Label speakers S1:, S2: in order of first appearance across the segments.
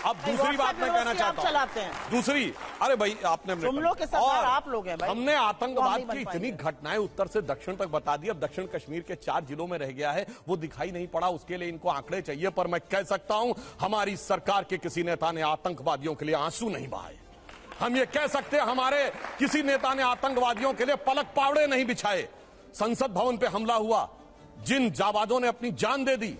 S1: अब दूसरी बात मैं कहना चाहता हूं, दूसरी, अरे भाई आपने
S2: तुम लोग के सरकार आप लोग हैं भाई।
S1: हमने आतंकवाद की इतनी घटनाएं उत्तर से दक्षिण तक बता दी, अब दक्षिण कश्मीर के 4 जिलों में रह गया है, वो दिखाई नहीं पड़ा, उसके लिए इनको आंकड़े चाहिए। पर मैं कह सकता हूं हमारी सरकार के किसी नेता ने आतंकवादियों के लिए आंसू नहीं बहाए। हम ये कह सकते हैं हमारे किसी नेता ने आतंकवादियों के लिए पलक पावड़े नहीं बिछाए। संसद भवन पे हमला हुआ, जिन जाबाजों ने अपनी जान दे दी,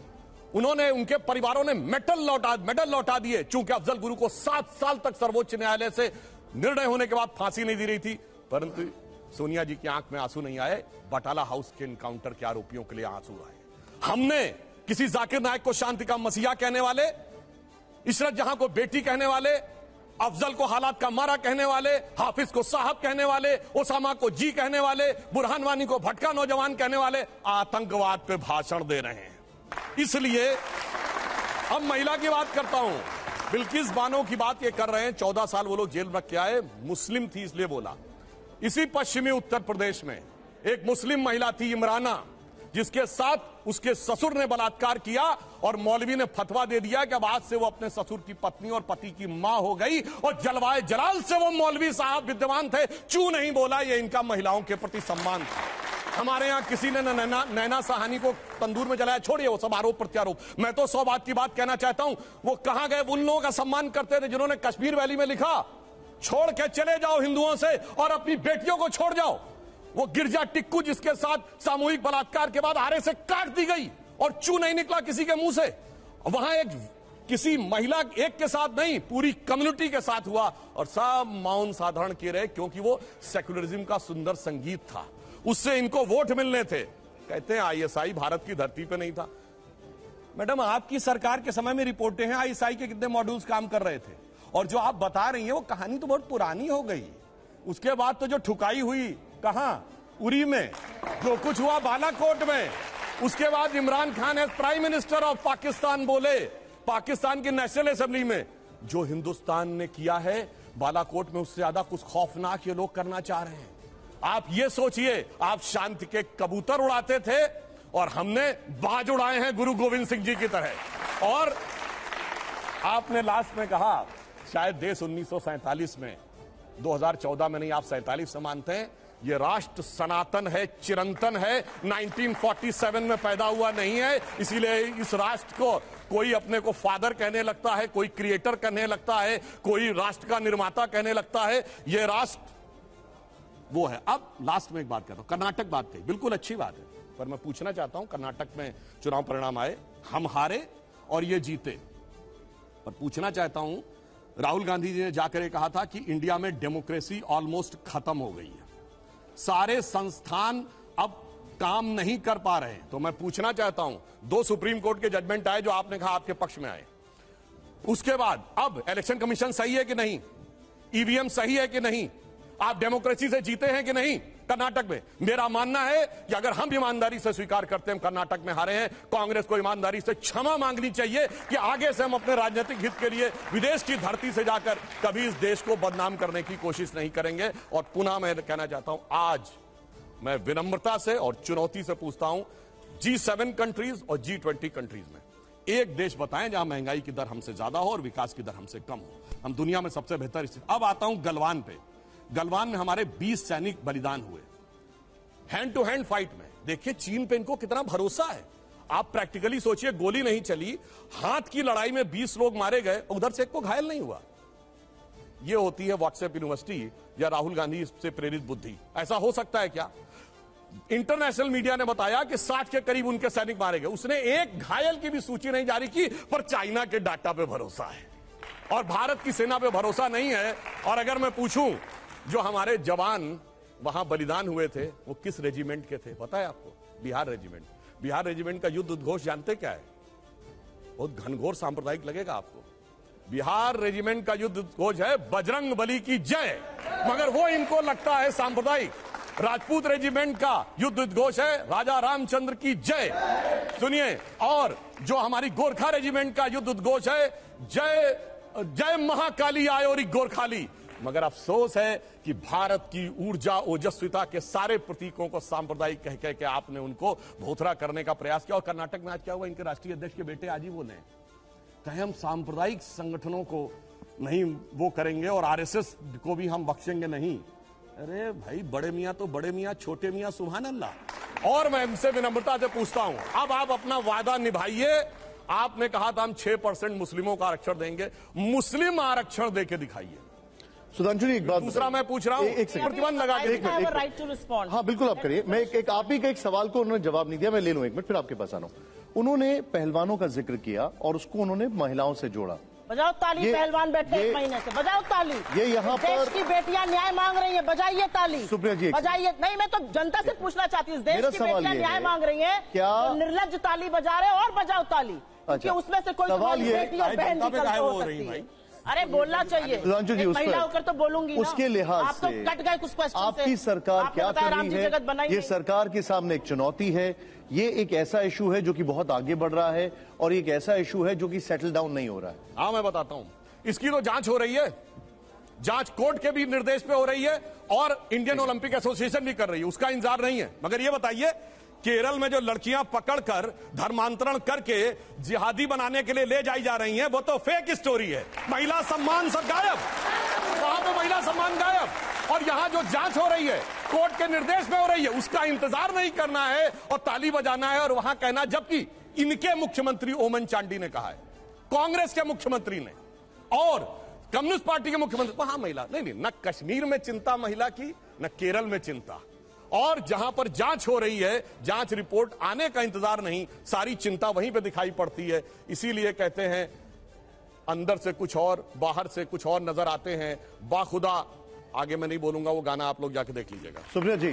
S1: उन्होंने, उनके परिवारों ने मेडल लौटा दिए। चूंकि अफजल गुरु को 7 साल तक सर्वोच्च न्यायालय से निर्णय होने के बाद फांसी नहीं दी रही थी, परंतु सोनिया जी की आंख में आंसू नहीं आए, बटाला हाउस के एनकाउंटर के आरोपियों के लिए आंसू आए। हमने किसी जाकिर नायक को शांति का मसीहा कहने वाले, इशरत जहां को बेटी कहने वाले, अफजल को हालात का मारा कहने वाले, हाफिज को साहब कहने वाले, ओसामा को जी कहने वाले, बुरहान वानी को भटका नौजवान कहने वाले आतंकवाद पे भाषण दे रहे हैं। इसलिए अब महिला की बात करता हूं, बिल्किस बानो की बात ये कर रहे हैं, 14 साल वो लोग जेल में रख के आए, मुस्लिम थी इसलिए बोला। इसी पश्चिमी उत्तर प्रदेश में एक मुस्लिम महिला थी इमराना, जिसके साथ उसके ससुर ने बलात्कार किया और मौलवी ने फतवा दे दिया कि अब आज से वो अपने ससुर की पत्नी और पति की मां हो गई, और जलवाए जलाल से वो मौलवी साहब विद्यमान थे, चू नहीं बोला। ये इनका महिलाओं के प्रति सम्मान था। हमारे यहां किसी ने नैना साहनी को तंदूर में जलाया, छोड़िए वो सब आरोप प्रत्यारोप। मैं तो 100 बात की बात कहना चाहता हूं, वो कहां गए उन लोगों का सम्मान करते थे जिन्होंने कश्मीर वैली में लिखा, छोड़ के चले जाओ हिंदुओं से और अपनी बेटियों को छोड़ जाओ। वो गिरजा टिक्कू जिसके साथ सामूहिक बलात्कार के बाद आरे से काट दी गई और चू नहीं निकला किसी के मुंह से। वहां एक किसी महिला एक के साथ नहीं, पूरी कम्युनिटी के साथ हुआ और सब मौन साधारण किए रहे, क्योंकि वो सेक्युलरिज्म का सुंदर संगीत था, उससे इनको वोट मिलने थे। कहते हैं आईएसआई भारत की धरती पे नहीं था। मैडम, आपकी सरकार के समय में रिपोर्टें हैं आईएसआई के कितने मॉड्यूल्स काम कर रहे थे, और जो आप बता रही हैं वो कहानी तो बहुत पुरानी हो गई। उसके बाद तो जो ठुकाई हुई कहां, उरी में, जो कुछ हुआ बालाकोट में, उसके बाद Imran Khan as prime minister of Pakistan बोले पाकिस्तान की नेशनल असेंबली में, जो हिंदुस्तान ने किया है बालाकोट में उससे ज्यादा कुछ खौफनाक ये लोग करना चाह रहे हैं। आप ये सोचिए, आप शांति के कबूतर उड़ाते थे और हमने बाज उड़ाए हैं गुरु गोविंद सिंह जी की तरह। और आपने लास्ट में कहा शायद देश 1947 में, 2014 में नहीं, आप 47 से मानते हैं, ये राष्ट्र सनातन है, चिरंतन है, 1947 में पैदा हुआ नहीं है। इसीलिए इस राष्ट्र को कोई अपने को फादर कहने लगता है, कोई क्रिएटर कहने लगता है, कोई राष्ट्र का निर्माता कहने लगता है। ये राष्ट्र वो है। अब लास्ट में एक बात करता हूं, कर्नाटक बात कही, बिल्कुल अच्छी बात है, पर मैं पूछना चाहता हूं, कर्नाटक में चुनाव परिणाम आए, हम हारे और ये जीते, पर पूछना चाहता हूं, राहुल गांधी जी ने जाकर ये कहा था कि इंडिया में डेमोक्रेसी ऑलमोस्ट खत्म हो गई है, सारे संस्थान अब काम नहीं कर पा रहे हैं। तो मैं पूछना चाहता हूं, 2 सुप्रीम कोर्ट के जजमेंट आए जो आपने कहा आपके पक्ष में आए, उसके बाद अब इलेक्शन कमीशन सही है कि नहीं, ईवीएम सही है कि नहीं, आप डेमोक्रेसी से जीते हैं कि नहीं कर्नाटक में? मेरा मानना है कि अगर हम ईमानदारी से स्वीकार करते हैं कर्नाटक में हारे हैं, कांग्रेस को ईमानदारी से क्षमा मांगनी चाहिए कि आगे से हम अपने राजनीतिक हित के लिए विदेश की धरती से जाकर कभी इस देश को बदनाम करने की कोशिश नहीं करेंगे। और पुनः मैं कहना चाहता हूं, आज मैं विनम्रता से और चुनौती से पूछता हूं, G7 कंट्रीज और G20 कंट्रीज में एक देश बताएं जहां महंगाई की दर हमसे ज्यादा हो और विकास की दर हमसे कम हो। हम दुनिया में सबसे बेहतर स्थिति। अब आता हूं गलवान पे। गलवान में हमारे 20 सैनिक बलिदान हुए हैंड टू हैंड फाइट में। देखिए चीन पे इनको कितना भरोसा है। आप प्रैक्टिकली सोचिए, गोली नहीं चली, हाथ की लड़ाई में 20 लोग मारे गए, उधर से एक को घायल नहीं हुआ। ये होती है व्हाट्सएप यूनिवर्सिटी या राहुल गांधी से प्रेरित बुद्धि। ऐसा हो सकता है क्या? इंटरनेशनल मीडिया ने बताया कि 60 के करीब उनके सैनिक मारे गए, उसने एक घायल की भी सूची नहीं जारी की, पर चाइना के डाटा पे भरोसा है और भारत की सेना पे भरोसा नहीं है। और अगर मैं पूछूं, जो हमारे जवान वहां बलिदान हुए थे वो किस रेजिमेंट के थे पता है आपको? बिहार रेजिमेंट। बिहार रेजिमेंट का युद्ध उद्घोष जानते क्या है? बहुत घनघोर सांप्रदायिक लगेगा आपको। बिहार रेजिमेंट का युद्ध उद्घोष है बजरंग बली की जय, मगर वो इनको लगता है सांप्रदायिक। राजपूत रेजिमेंट का युद्ध उद्घोष है राजा रामचंद्र की जय, सुनिए। और जो हमारी गोरखा रेजिमेंट का युद्ध उद्घोष है जय जय महाकाली आयोरी गोरखाली। मगर अफसोस है कि भारत की ऊर्जा ओजस्विता के सारे प्रतीकों को सांप्रदायिक कह कह के आपने उनको भोथरा करने का प्रयास किया। और कर्नाटक में आज क्या हुआ? इनके राष्ट्रीय अध्यक्ष के बेटे आज ही बोले, कहे हम सांप्रदायिक संगठनों को नहीं वो करेंगे और आरएसएस को भी हम बख्शेंगे नहीं। अरे भाई, बड़े मियां तो बड़े मियां, छोटे मियां सुभान अल्लाह। और मैं इनसे विनम्रता से पूछता हूं, अब आप अपना वादा निभाइए। आपने कहा था हम 6% मुस्लिमों का आरक्षण देंगे, मुस्लिम आरक्षण देके दिखाइए।
S3: सुधांशु जी, एक बात
S1: दूसरा मैं पूछ रहा हूं,
S3: एक सेकंड
S1: प्रतिबंध लगा के दिखाइए।
S2: Right to respond.
S3: हाँ बिल्कुल, आप करिए। मैं एक आप ही का एक सवाल को उन्होंने जवाब नहीं दिया, मैं ले लूं 1 मिनट, फिर आपके पास आना हूं। उन्होंने पहलवानों का जिक्र किया और उसको उन्होंने महिलाओं से जोड़ा।
S2: बजाओ ताली, पहलवान बैठे 1 महीने से, बजाओ ताली।
S3: ये यहाँ
S2: देश
S3: पर
S2: की बेटियां न्याय मांग रही हैं, बजाइए ताली।
S3: सुप्रिया जी,
S2: बजाइए। नहीं, मैं तो जनता से पूछना चाहती हूँ, देश
S3: मेरा
S2: की
S3: सवाल
S2: बेटियां
S3: ये
S2: न्याय
S3: है,
S2: मांग रही हैं,
S3: क्या
S2: तो निर्लज्ज ताली बजा रहे हो और बजाओ ताली, क्योंकि उसमें से कोई
S3: सवाल ये
S2: बेटी और बहन
S1: जनता पे
S2: निकल
S1: काहे
S2: हो
S1: हो रही
S2: सकती
S1: भाई?
S2: है। अरे बोलना चाहिए,
S3: सुधांशु जी,
S2: एक
S3: उस पर
S2: महिला होकर तो बोलूंगी ना।
S3: उसके लिहाज
S2: आप तो
S3: से
S2: कट गए कुछ क्वेश्चन से।
S3: आपकी सरकार
S2: आपने
S3: क्या
S2: बताया
S3: कर
S2: राम
S3: रही
S2: जी
S3: है?
S2: जगत बनाई
S3: ये
S2: नहीं।
S3: सरकार के सामने एक चुनौती है। ये एक ऐसा इशू है जो कि बहुत आगे बढ़ रहा है और एक ऐसा इशू है जो कि सेटल डाउन नहीं हो रहा है।
S1: हाँ, मैं बताता हूं, इसकी तो जांच हो रही है, जांच कोर्ट के भी निर्देश पे हो रही है और इंडियन ओलंपिक एसोसिएशन भी कर रही है, उसका इंतजार नहीं है। मगर ये बताइए, केरल में जो लड़कियां पकड़कर धर्मांतरण करके जिहादी बनाने के लिए ले जाई जा रही हैं, वो तो फेक स्टोरी है। महिला सम्मान सब गायब, वहां पे महिला सम्मान गायब। और यहां जो जांच हो रही है कोर्ट के निर्देश में हो रही है, उसका इंतजार नहीं करना है और ताली बजाना है और वहां कहना, जबकि इनके मुख्यमंत्री ओमन चांडी ने कहा है, कांग्रेस के मुख्यमंत्री ने और कम्युनिस्ट पार्टी के मुख्यमंत्री, वहां महिला नहीं, न कश्मीर में चिंता महिला की, न केरल में चिंता। और जहां पर जांच हो रही है, जांच रिपोर्ट आने का इंतजार नहीं, सारी चिंता वहीं पे दिखाई पड़ती है। इसीलिए कहते हैं, अंदर से कुछ और, बाहर से कुछ और नजर आते हैं। बाखुदा, आगे मैं नहीं बोलूंगा, वो गाना आप लोग जाके देख लीजिएगा।
S3: सुप्रिया जी,